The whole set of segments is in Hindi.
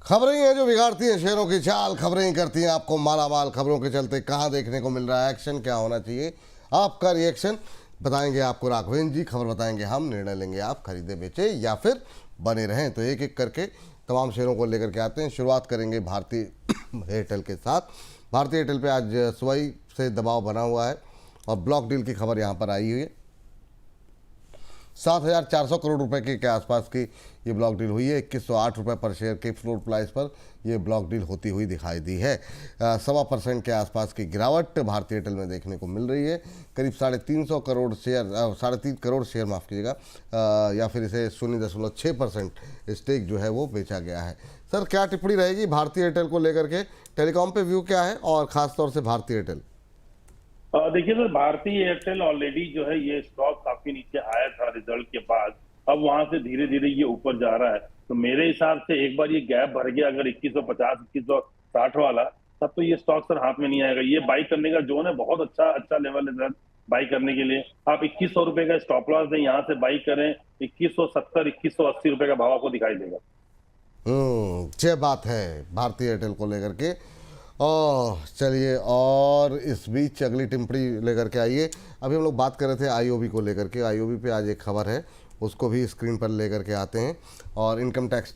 खबरें ही हैं जो बिगाड़ती हैं शेयरों की चाल, खबरें ही करती हैं आपको मालामाल। खबरों के चलते कहाँ देखने को मिल रहा है एक्शन, क्या होना चाहिए, आपका रिएक्शन बताएंगे आपको राघवेंद्र जी। खबर बताएंगे हम, निर्णय लेंगे आप, खरीदे बेचे या फिर बने रहें। तो एक एक करके तमाम शेयरों को लेकर के आते हैं। शुरुआत करेंगे भारतीय एयरटेल के साथ। भारतीय एयरटेल पे आज सुबह से दबाव बना हुआ है और ब्लॉक डील की खबर यहाँ पर आई हुई है। 7,400 करोड़ रुपए के आसपास की ये ब्लॉक डील हुई है। 2108 रुपये पर शेयर के फ्लोर प्राइस पर ये ब्लॉक डील होती हुई दिखाई दी है। 1.25% के आसपास की गिरावट भारतीय एयरटेल में देखने को मिल रही है। करीब 350 करोड़ शेयर, 3.5 करोड़ शेयर माफ़ कीजिएगा, या फिर इसे 0.6% स्टेक जो है वो बेचा गया है। सर, क्या टिप्पणी रहेगी भारतीय एयरटेल को लेकर के? टेलीकॉम पे व्यू क्या है और ख़ासतौर से भारतीय एयरटेल? देखिए सर, भारतीय एयरटेल ऑलरेडी जो है ये स्टॉक काफी नीचे आया था रिजल्ट के बाद। अब वहां से धीरे धीरे ये ऊपर जा रहा है। तो मेरे हिसाब से एक बार ये गैप भर गया अगर 2150 2160 वाला, तब तो ये स्टॉक सर हाथ में नहीं आएगा। ये बाई करने का जोन है, बहुत अच्छा अच्छा लेवल है सर बाई करने के लिए। आप 2100 रुपए का स्टॉप लॉस दें, यहाँ से बाई करें। 2170 2180 रुपए का भाव आपको दिखाई देगा। ये बात है भारतीय एयरटेल को लेकर के। ओह चलिए, और इस बीच अगली टिप्पणी लेकर के आइए। अभी हम लोग बात कर रहे थे आईओबी को लेकर के। आईओबी पे आज एक खबर है, उसको भी स्क्रीन पर लेकर के आते हैं। और इनकम टैक्स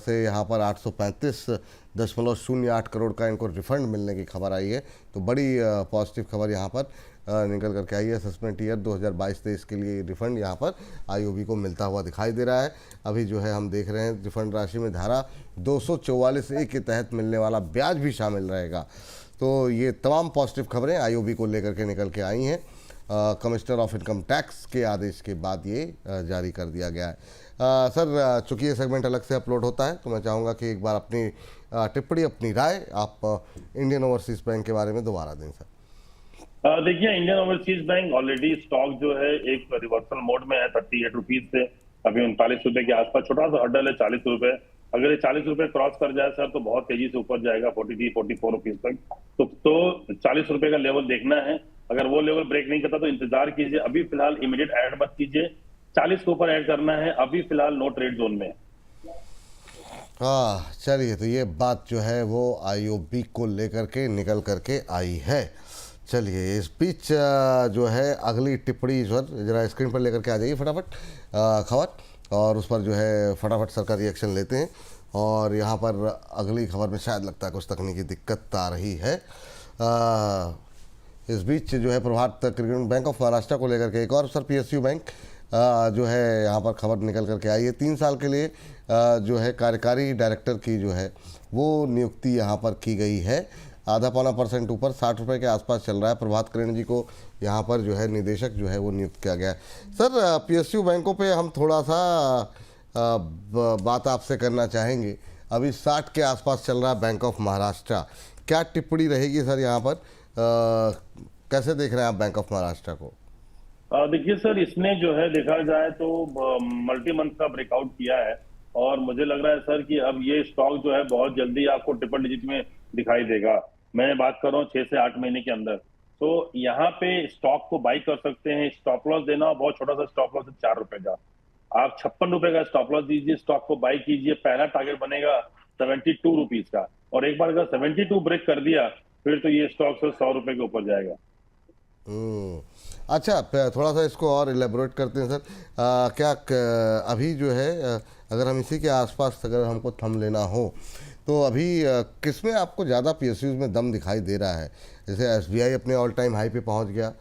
से यहाँ पर 835.08 करोड़ का इनको रिफंड मिलने की खबर आई है। तो बड़ी पॉजिटिव खबर यहाँ पर निकल करके आई है। असेसमेंट ईयर 2022-23 के लिए रिफंड यहाँ पर आईओबी को मिलता हुआ दिखाई दे रहा है। अभी जो है हम देख रहे हैं रिफंड राशि में धारा 244A के तहत मिलने वाला ब्याज भी शामिल रहेगा। तो ये तमाम पॉजिटिव खबरें आईओबी को लेकर के निकल के आई हैं। कमिश्नर ऑफ इनकम टैक्स के आदेश के बाद ये जारी कर दिया गया है। सर, चूँकि ये सेगमेंट अलग से अपलोड होता है तो मैं चाहूँगा कि एक बार अपनी टिप्पणी, अपनी राय आप इंडियन ओवरसीज़ बैंक के बारे में दोबारा दें सर। देखिए, Indian overseas bank already stock जो है एक रिवर्सल मोड में है। 38 रुपीज से अभी 39 रुपए के आसपास छोटा सा हर्डल है 40 रुपए। अगर ये 40 रुपए क्रॉस कर जाए सर तो बहुत तेजी से ऊपर जाएगा 43-44 रुपीज तक। तो 40 रुपए का लेवल देखना है। अगर वो लेवल ब्रेक नहीं करता तो इंतजार कीजिए। अभी फिलहाल इमीडिएट ऐड मत कीजिए। 40 के ऊपर ऐड करना है। अभी फिलहाल नो ट्रेड जोन में। हाँ चलिए, तो ये बात जो है वो आईओबी को लेकर के निकल करके आई है। चलिए, इस बीच जो है अगली टिप्पणी सर जरा स्क्रीन पर लेकर के आ जाइए फटाफट खबर, और उस पर जो है फटाफट सर का रिएक्शन लेते हैं। और यहाँ पर अगली खबर में शायद लगता है कुछ तकनीकी दिक्कत आ रही है। इस बीच जो है प्रभात ग्रामीण बैंक ऑफ महाराष्ट्र को लेकर के एक और सर पीएसयू बैंक जो है यहाँ पर खबर निकल करके आई है। 3 साल के लिए जो है कार्यकारी डायरेक्टर की जो है वो नियुक्ति यहाँ पर की गई है। आधा पौना % ऊपर 60 रुपये के आसपास चल रहा है। प्रभात करण जी को यहाँ पर जो है निदेशक जो है वो नियुक्त किया गया है। सर, पीएसयू बैंकों पे हम थोड़ा सा बात आपसे करना चाहेंगे। अभी 60 के आसपास चल रहा है बैंक ऑफ महाराष्ट्र, क्या टिप्पणी रहेगी सर यहाँ पर? कैसे देख रहे हैं आप बैंक ऑफ महाराष्ट्र को? देखिए सर, इसने जो है देखा जाए तो मल्टी मंथ का ब्रेकआउट किया है। और मुझे लग रहा है सर कि अब ये स्टॉक जो है बहुत जल्दी आपको ट्रिपल डिजिट में दिखाई देगा। मैं बात कर रहा हूँ 6 से 8 महीने के अंदर। तो यहाँ पे स्टॉक को बाई कर सकते हैं। स्टॉप लॉस देना बहुत छोटा सा स्टॉप लॉस है 4 रुपए का। आप 56 रुपए का स्टॉप लॉस दीजिए, स्टॉक को बाई कीजिए। पहला टारगेट बनेगा 72 रुपीज का। और एक बार अगर 72 ब्रेक कर दिया फिर तो ये स्टॉक से 100 रुपए के ऊपर जाएगा। अच्छा, थोड़ा सा इसको और इलेबोरेट करते हैं सर। अभी जो है अगर हम इसी के आसपास अगर हमको थम लेना हो तो अभी किस में आपको ज़्यादा पीएसयूज में दम दिखाई दे रहा है? जैसे एसबीआई अपने ऑल टाइम हाई पे पहुंच गया,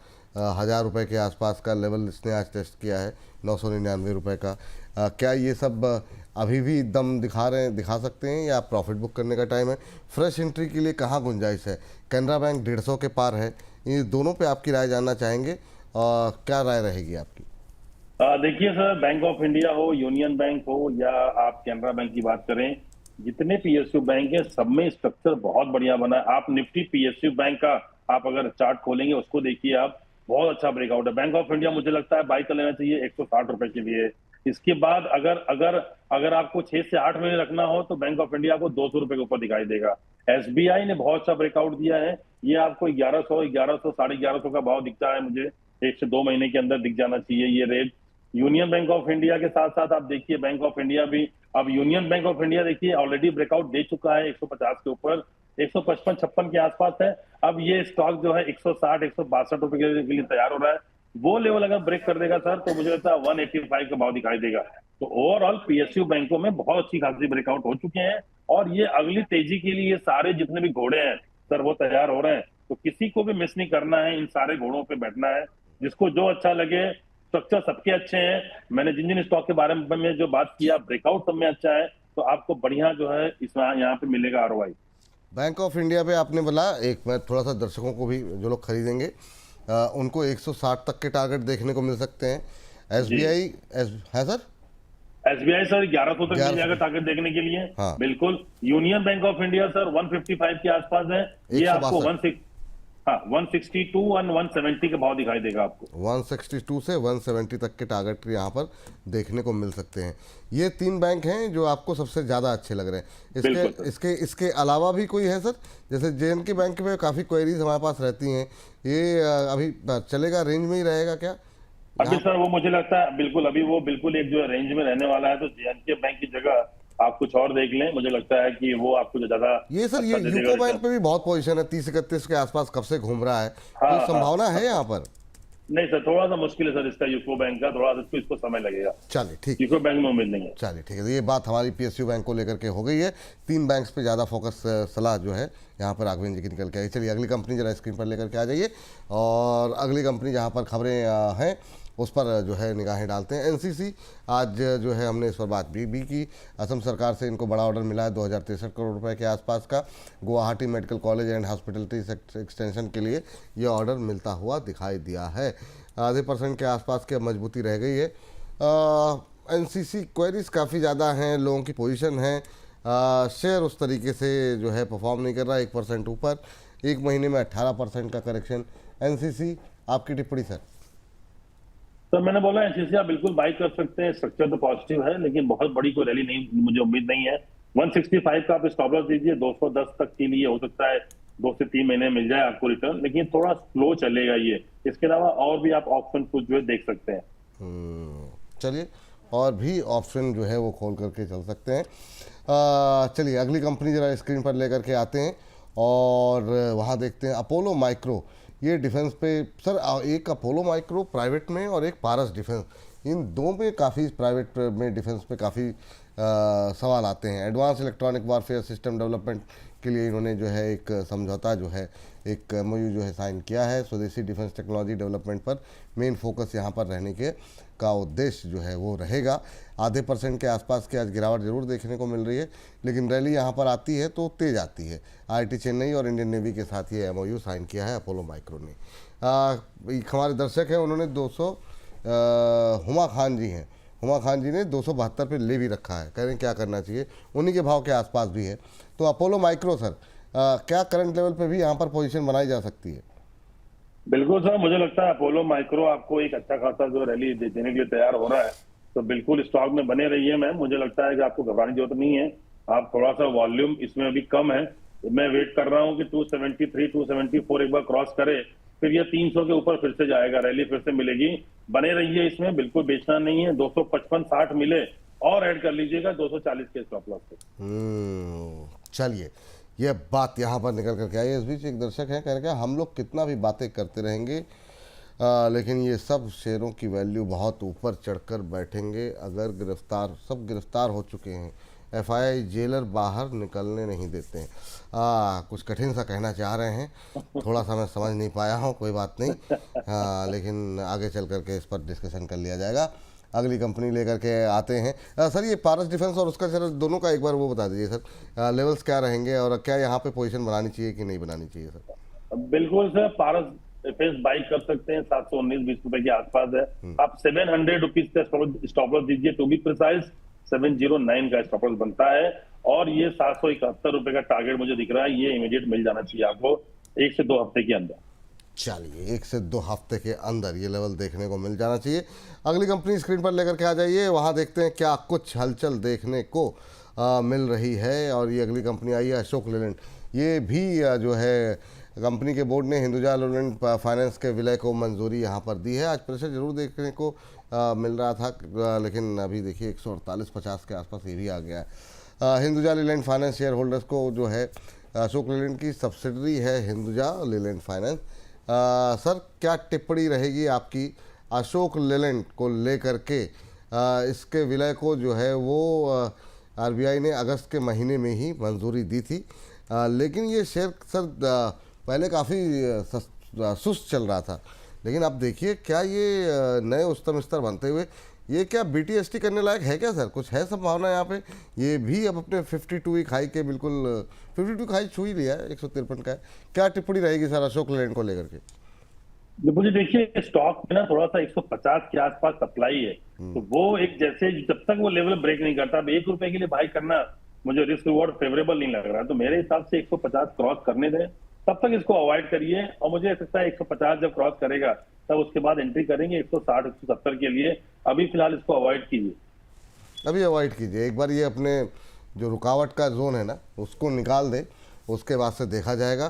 1000 रुपये के आसपास का लेवल इसने आज टेस्ट किया है, 999 रुपये का। क्या ये सब अभी भी दम दिखा सकते हैं या प्रॉफिट बुक करने का टाइम है? फ्रेश एंट्री के लिए कहाँ गुंजाइश है? कैनरा बैंक 150 के पार है। ये दोनों पे आपकी राय जानना चाहेंगे। क्या राय रहेगी आपकी? देखिए सर, बैंक ऑफ इंडिया हो, यूनियन बैंक हो या आप कैनरा बैंक की बात करें, जितने पीएसयू बैंक है सब में स्ट्रक्चर बहुत बढ़िया बना है। आप निफ्टी पीएसयू बैंक का आप अगर चार्ट खोलेंगे उसको देखिए आप, बहुत अच्छा ब्रेकआउट है। बैंक ऑफ इंडिया मुझे लगता है बाई कर लेना चाहिए 160 रुपए के लिए। इसके बाद अगर अगर अगर आपको 6 से 8 महीने रखना हो तो बैंक ऑफ इंडिया को 200 रुपए के ऊपर दिखाई देगा। एसबीआई ने बहुत अच्छा ब्रेकआउट दिया है। ये आपको 1100 1100 का भाव दिखता है मुझे। 1 से 2 महीने के अंदर दिख जाना चाहिए ये rate. Union bank of India के साथ साथ आप देखिए बैंक ऑफ इंडिया भी अब यूनियन बैंक ऑफ इंडिया देखिए ऑलरेडी ब्रेकआउट दे चुका है 150 के ऊपर, 155-56 के आसपास है। अब ये स्टॉक जो है 160-162 रुपए के लिए तैयार हो रहा है। वो लेवल अगर ब्रेक कर देगा सर तो मुझे लगता है 185 का भाव दिखाई देगा। तो ओवरऑल पीएसयू बैंकों में बहुत अच्छी खासी ब्रेकआउट हो चुके हैं और ये अगली तेजी के लिए सारे जितने भी घोड़े हैं सर वो तैयार हो रहे हैं। तो किसी को भी मिस नहीं करना है, इन सारे घोड़ों पे बैठना है, जिसको जो अच्छा लगे। स्ट्रक्चर सबके अच्छे हैं। मैंने जिन जिन स्टॉक के बारे में जो बात किया, ब्रेकआउट सब में अच्छा है, तो आपको बढ़िया जो है इसमें यहाँ पे मिलेगा आरओआई। बैंक ऑफ इंडिया पे आपने बोला, एक मैं थोड़ा सा दर्शकों को भी जो लोग खरीदेंगे उनको 160 तक के टारगेट देखने को मिल सकते हैं। एसबीआई है सर, एसबीआई सर 1100 तक मिल 1100 जाएगा टारगेट देखने के लिए। हाँ। बिल्कुल। Union bank of India sir 155 के आसपास है। ये आपको 162 और 170 का भाव दिखाई देगा आपको। 162 से 170 तक के टारगेट यहाँ पर देखने को मिल सकते हैं। ये 3 बैंक हैं जो आपको सबसे ज़्यादा अच्छे लग रहे हैं। इसके अलावा भी कोई है सर? जैसे जेएनके बैंक में काफ़ी क्वेरीज हमारे पास रहती हैं, ये अभी चलेगा, रेंज में ही रहेगा क्या? अभी सर वो मुझे लगता है बिल्कुल अभी वो बिल्कुल एक जो रेंज में रहने वाला है। तो जेएनके बैंक की जगह आप कुछ और देख लें, मुझे लगता है कि वो आपको जो ज्यादा ये सर ये यूको बैंक पे भी बहुत पोजीशन है, 30-31 के आसपास कब से घूम रहा है। हाँ, कोई संभावना है यहाँ पर? नहीं सर, थोड़ा सा मुश्किल है सर इसका, यूको बैंक का थोड़ा सा इसको समय लगेगा। चलिए ठीक, यूको बैंक में उम्मीद नहीं है। चलिए ठीक है, तो ये बात हमारी पीएसयू बैंक को लेकर के हो गई है। 3 बैंक्स पे ज़्यादा फोकस सलाह जो है यहाँ पर राघवेंद्र जी की निकल के आई। चलिए अगली कंपनी जरा स्क्रीन पर लेकर के आ जाइए और अगली कंपनी जहाँ पर खबरें हैं उस पर जो है निगाहें डालते हैं। एनसीसी, आज जो है हमने इस पर बात भी की। असम सरकार से इनको बड़ा ऑर्डर मिला है 2063 करोड़ रुपए के आसपास का। Guwahati medical college and hospitality extension के लिए ये ऑर्डर मिलता हुआ दिखाई दिया है। आधे % के आसपास की मजबूती रह गई है। एनसीसी क्वेरीज काफ़ी ज़्यादा हैं, लोगों की पोजीशन है, शेयर उस तरीके से जो है परफॉर्म नहीं कर रहा, 1% ऊपर, 1 महीने में 18% का करेक्शन। एनसीसी, आपकी टिप्पणी सर? तो मैंने बोला एनसीसी आप बिल्कुल बाई कर सकते हैं, स्ट्रक्चर तो पॉजिटिव है लेकिन बहुत बड़ी कोई रैली नहीं मुझे उम्मीद नहीं है। 165 का आप स्टॉप लॉस दीजिए, 210 तक के लिए हो सकता है 2 से 3 महीने मिल जाए आपको रिटर्न, लेकिन थोड़ा स्लो चलेगा ये। इसके अलावा और भी आप ऑप्शन कुछ जो है देख सकते हैं। चलिए, और भी ऑप्शन जो है वो खोल करके चल सकते हैं। चलिए अगली कंपनी जरा स्क्रीन पर लेकर के आते हैं और वहाँ देखते हैं अपोलो माइक्रो। ये डिफेंस पे सर, एक अपोलो माइक्रो प्राइवेट में और एक पारस डिफेंस, इन दो में काफ़ी प्राइवेट में डिफेंस पे काफ़ी सवाल आते हैं। Advance electronic warfare system development के लिए इन्होंने जो है एक समझौता जो है एक एमओयू जो है साइन किया है। स्वदेशी डिफेंस टेक्नोलॉजी डेवलपमेंट पर मेन फोकस यहाँ पर रहने के का उद्देश्य जो है वो रहेगा। आधे % के आसपास की आज गिरावट जरूर देखने को मिल रही है, लेकिन रैली यहाँ पर आती है तो तेज आती है। आईआईटी चेन्नई और इंडियन नेवी के साथ ये एमओयू साइन किया है अपोलो माइक्रो ने। हमारे दर्शक हैं, उन्होंने 200 हुमा खान जी हैं, हुमा खान जी ने 272 पे ले भी रखा है, कह रहे हैं क्या करना चाहिए, उन्हीं के भाव के आसपास भी है। तो अपोलो माइक्रो सर, क्या करंट लेवल पे भी यहाँ पर पोजीशन बनाई जा सकती है? बिल्कुल सर, मुझे लगता है अपोलो माइक्रो आपको एक अच्छा खासा जो रैली देने के लिए तैयार हो रहा है, तो बिल्कुल स्टॉक में बने रहिए मैम। मुझे लगता है कि आपको घबराने की जरूरत नहीं है। आप थोड़ा सा वॉल्यूम इसमें अभी कम है, मैं वेट कर रहा हूँ कि 273 274 एक बार क्रॉस करे, फिर ये 300 के ऊपर फिर से जाएगा, रैली फिर से मिलेगी। बने रहिए इसमें, बिल्कुल बेचना नहीं है। 255-60 मिले और ऐड कर लीजिएगा 240 के स्टॉप लॉस पे। चलिए, ये बात यहाँ पर निकल करके आई। इस बीच एक दर्शक है, कह रहे हैं हम लोग कितना भी बातें करते रहेंगे लेकिन ये सब शेयरों की वैल्यू बहुत ऊपर चढ़कर बैठेंगे अगर सब गिरफ्तार हो चुके हैं। एफआईआई जेलर बाहर निकलने नहीं देते हैं। कुछ कठिन सा कहना चाह रहे हैं, थोड़ा सा मैं समझ नहीं पाया हूँ, कोई बात नहीं, लेकिन आगे चल करके इस पर डिस्कशन कर लिया जाएगा। अगली कंपनी लेकर के आते हैं। सर, ये पारस डिफेंस और उसका सर दोनों का एक बार वो बता दीजिए सर, लेवल्स क्या रहेंगे और क्या यहाँ पे पोजीशन बनानी चाहिए कि नहीं बनानी चाहिए सर? बिल्कुल सर, पारस डिफेंस बाई कर सकते हैं, 719-20 रुपए के आसपास है। आप 700 रुपीज का स्टॉप लॉस दीजिए, टू बी प्रिसाइज 709 का स्टॉप लॉस बनता है। और ये 771 रुपए का टारगेट मुझे दिख रहा है, ये इमीडिएट मिल जाना चाहिए आपको 1 से 2 हफ्ते के अंदर। चलिए, 1 से 2 हफ्ते के अंदर ये लेवल देखने को मिल जाना चाहिए। अगली कंपनी स्क्रीन पर लेकर के आ जाइए, वहाँ देखते हैं क्या कुछ हलचल देखने को मिल रही है। और ये अगली कंपनी आई है अशोक लेलैंड। ये भी जो है कंपनी के बोर्ड ने हिंदुजा लेलैंड फाइनेंस के विलय को मंजूरी यहाँ पर दी है। आज प्रेशर जरूर देखने को मिल रहा था, लेकिन अभी देखिए 148.50 के आसपास ये भी आ गया है। Hinduja Leyland finance share holders को जो है अशोक लेलैंड की सब्सिडरी है हिंदुजा लेलैंड फाइनेंस। सर क्या टिप्पणी रहेगी आपकी अशोक लेलैंड को लेकर के? इसके विलय को जो है वो आरबीआई ने अगस्त के महीने में ही मंजूरी दी थी, लेकिन ये शेयर सर पहले काफ़ी सुस्त चल रहा था, लेकिन अब देखिए क्या ये नए उच्चतम स्तर बनते हुए ये क्या बीटीएसटी करने लायक है क्या सर? कुछ है संभावना यहाँ पे? ये भी अब अपने 52 वीक हाई के बिल्कुल 52 हाई छू ही लिया है, 153 का है। क्या टिप्पणी रहेगी सर अशोक लेलैंड को लेकर के? मुझे देखिए स्टॉक में ना थोड़ा सा 150 के आसपास सप्लाई है, तो वो एक जैसे जब तक वो लेवल ब्रेक नहीं करता, अब 1 रुपए के लिए बाई करना मुझे रिस्क रिवॉर्ड फेवरेबल नहीं लग रहा। तो मेरे हिसाब से 150 क्रॉस करने दें, तब तक इसको अवॉइड करिए। और मुझे लगता है 150 जब क्रॉस करेगा तब उसके बाद एंट्री करेंगे 160 170 के लिए। अभी फिलहाल इसको अवॉइड कीजिए, अभी अवॉइड कीजिए। एक बार ये अपने जो रुकावट का जोन है ना उसको निकाल दे, उसके बाद से देखा जाएगा,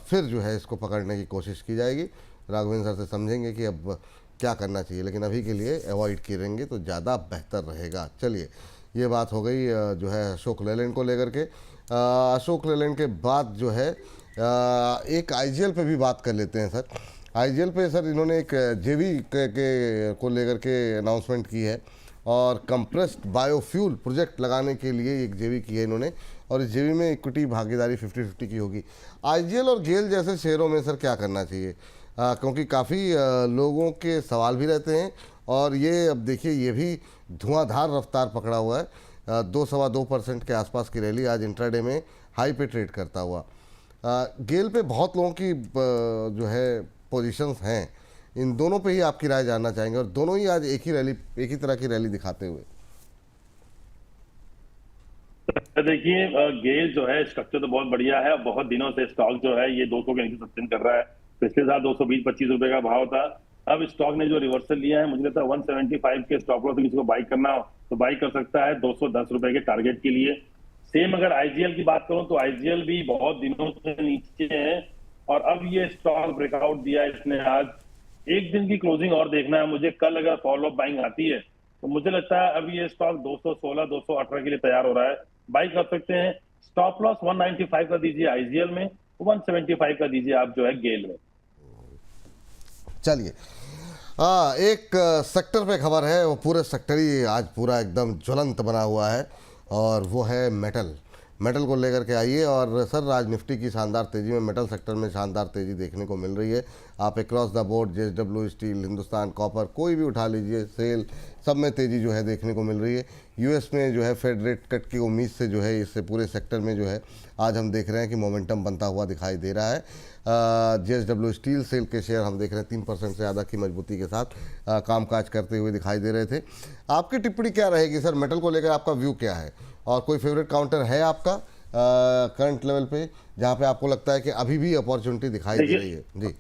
फिर जो है इसको पकड़ने की कोशिश की जाएगी। राघवेंद्र सर से समझेंगे कि अब क्या करना चाहिए, लेकिन अभी के लिए अवॉइड करेंगे तो ज़्यादा बेहतर रहेगा। चलिए ये बात हो गई जो है अशोक लेलैंड को लेकर के। अशोक लेलैंड के बाद जो है एक आईजीएल पे भी बात कर लेते हैं सर। आईजीएल पे सर इन्होंने एक जेवी के को लेकर के अनाउंसमेंट की है और कंप्रेस्ड बायोफ्यूल प्रोजेक्ट लगाने के लिए एक जेवी की है इन्होंने, और इस जेवी में इक्विटी भागीदारी 50-50 की होगी। आईजीएल और गेल जैसे शेयरों में सर क्या करना चाहिए? क्योंकि काफ़ी लोगों के सवाल भी रहते हैं, और ये अब देखिए ये भी धुआंधार रफ्तार पकड़ा हुआ है। 2-2.25% के आसपास की रैली आज इंट्राडे में हाई पे ट्रेड करता हुआ। गेल पे बहुत लोगों की जो है पोजीशंस हैं, इन दोनों पे ही आपकी राय जानना चाहेंगे, और दोनों ही आज एक ही तरह की रैली दिखाते हुए। देखिए गेल जो है स्ट्रक्चर तो बहुत बढ़िया है। बहुत दिनों से स्टॉक जो है ये 200 के नीचे सस्टेन कर रहा है। पिछले साल 220-25 रुपए का भाव था। अब स्टॉक ने जो रिवर्सल लिया है, मुझे लगता है 175 के स्टॉप लॉस किसी को बाई करना हो तो बाई कर सकता है 210 रुपए के टारगेट के लिए। सेम अगर आईजीएल की बात करूं तो आईजीएल भी बहुत दिनों से नीचे है, और अब ये स्टॉक ब्रेकआउट दिया है इसने आज। एक दिन की क्लोजिंग और देखना है मुझे। कल अगर फॉलो बाइंग आती है तो मुझे लगता है अब ये स्टॉक 216-218 के लिए तैयार हो रहा है, बाई कर सकते हैं। स्टॉप लॉस 195 का दीजिए आईजीएल में, 175 का दीजिए आप जो है गेल में। चलिए एक सेक्टर पे खबर है, वो पूरे सेक्टर ही आज पूरा एकदम ज्वलंत बना हुआ है, और वो है मेटल को लेकर के आइए। और सर आज निफ्टी की शानदार तेज़ी में मेटल सेक्टर में शानदार तेज़ी देखने को मिल रही है। आप across the board JSW steel, Hindustan copper, कोई भी उठा लीजिए, सेल सब में तेज़ी जो है देखने को मिल रही है। यूएस में जो है फेड रेट कट की उम्मीद से जो है इससे पूरे सेक्टर में जो है आज हम देख रहे हैं कि मोमेंटम बनता हुआ दिखाई दे रहा है। जेएसडब्ल्यू स्टील सेल के शेयर हम देख रहे हैं 3% से ज़्यादा की मजबूती के साथ कामकाज करते हुए दिखाई दे रहे थे। आपकी टिप्पणी क्या रहेगी सर मेटल को लेकर? आपका व्यू क्या है, और कोई फेवरेट काउंटर है आपका करंट लेवल पे जहां पे आपको लगता है कि अभी भी अपॉर्चुनिटी दिखाई दे रही है? जी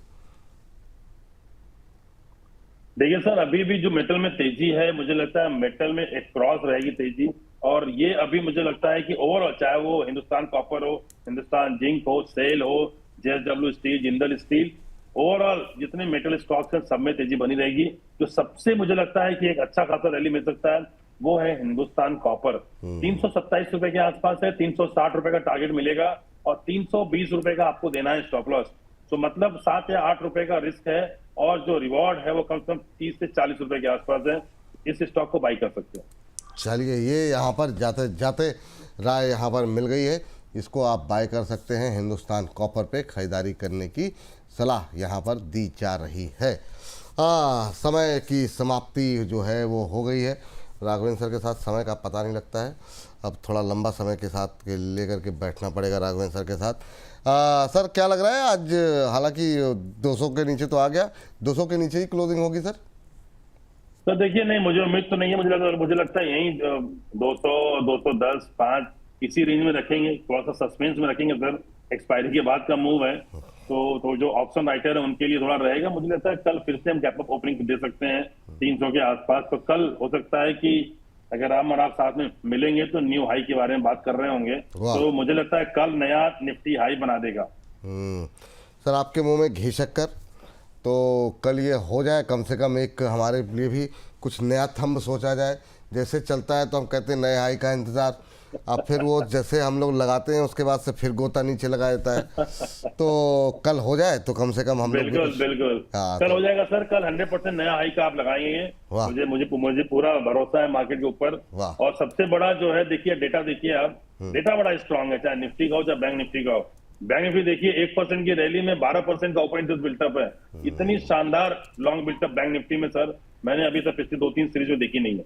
देखिए सर, अभी भी जो मेटल में तेजी है, मुझे लगता है मेटल में एक क्रॉस रहेगी तेजी। और ये अभी मुझे लगता है कि ओवरऑल चाहे वो हिंदुस्तान कॉपर हो, हिंदुस्तान जिंक हो, सेल हो, JSW steel, Jindal steel, overall जितने मेटल स्टॉक्स हैं सब में तेजी बनी रहेगी। जो सबसे मुझे लगता है कि एक अच्छा खासा रैली मिल सकता है वो है हिंदुस्तान कॉपर। 327 रुपए के आसपास है, 360 रुपए का टारगेट मिलेगा, और 320 रुपए का आपको देना है स्टॉप लॉस। तो मतलब 7 या 8 रुपए का रिस्क है, और जो रिवॉर्ड है वो कम से कम 30 से 40 रुपए के आसपास है। इस स्टॉक को बाई कर सकते हैं। चलिए ये यहाँ पर जाते जाते राय यहाँ पर मिल गई है, इसको आप बाय कर सकते हैं। हिंदुस्तान कॉपर पे खरीदारी करने की सलाह यहाँ पर दी जा रही है। समय की समाप्ति जो है वो हो गई है। राघवेंद्र सर के साथ समय का पता नहीं लगता है, अब थोड़ा लंबा समय के साथ लेकर के बैठना पड़ेगा राघवेंद्र सर के साथ। सर क्या लग रहा है आज, हालांकि 200 के नीचे तो आ गया, 200 के नीचे ही क्लोजिंग होगी सर? तो देखिए नहीं, मुझे उम्मीद तो नहीं है। मुझे लगता है यही 200, 210, 5 इसी रेंज में रखेंगे। थोड़ा सा सस्पेंस में रखेंगे सर, एक्सपायरी के बाद का मूव है, तो जो ऑप्शन राइटर है उनके लिए थोड़ा रहेगा। मुझे लगता है कल फिर से हम गैप अप ओपनिंग दे सकते हैं 300 के आसपास। तो कल हो सकता है कि अगर हम और आप साथ में मिलेंगे तो न्यू हाई के बारे में बात कर रहे होंगे। तो मुझे लगता है कल नया निफ्टी हाई बना देगा। सर आपके मुंह में घी शक्कर, तो कल ये हो जाए कम से कम, एक हमारे लिए भी कुछ नया थंब सोचा जाए। जैसे चलता है तो हम कहते हैं नए हाई का इंतज़ार, अब फिर वो जैसे हम लोग लगाते हैं उसके बाद से फिर गोता नीचे लगा देता है। तो कल हो जाए तो कम से कम हम लोग भी बिल्कुल कुछ- बिल्कुल हाँ, कल तो- हो जाएगा सर। कल 100% नया हाई का आप लगाएंगे। वाह। मुझे मुझे मुझे पूरा भरोसा है मार्केट के ऊपर। वाह। और सबसे बड़ा जो है, देखिए डेटा देखिए आप, डेटा बड़ा स्ट्रांग है, चाहे निफ्टी का हो चाहे बैंक निफ्टी का हो। बैंक निफ्टी देखिए 1% की रैली में 12% का ओपन इंटरेस्ट बिल्टअप है। इतनी शानदार लॉन्ग बिल्टअप बैंक निफ्टी में सर मैंने अभी तक पिछले 2-3 सीरीज में देखी नहीं है।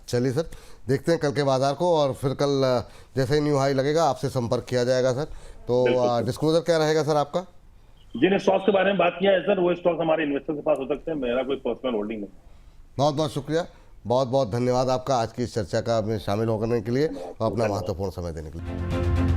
चलिए सर, देखते हैं कल के बाजार को, और फिर कल जैसे ही न्यू हाई लगेगा आपसे संपर्क किया जाएगा सर। तो बिल्कुल। डिस्क्लोजर क्या रहेगा सर आपका? जिन स्टॉक्स के बारे में बात किया है सर, वो स्टॉक्स हमारे इन्वेस्टर के पास हो सकते हैं, मेरा कोई पर्सनल होल्डिंग नहीं। बहुत बहुत शुक्रिया, बहुत बहुत धन्यवाद आपका आज की इस चर्चा का में शामिल होने के लिए और अपना महत्वपूर्ण समय देने के लिए।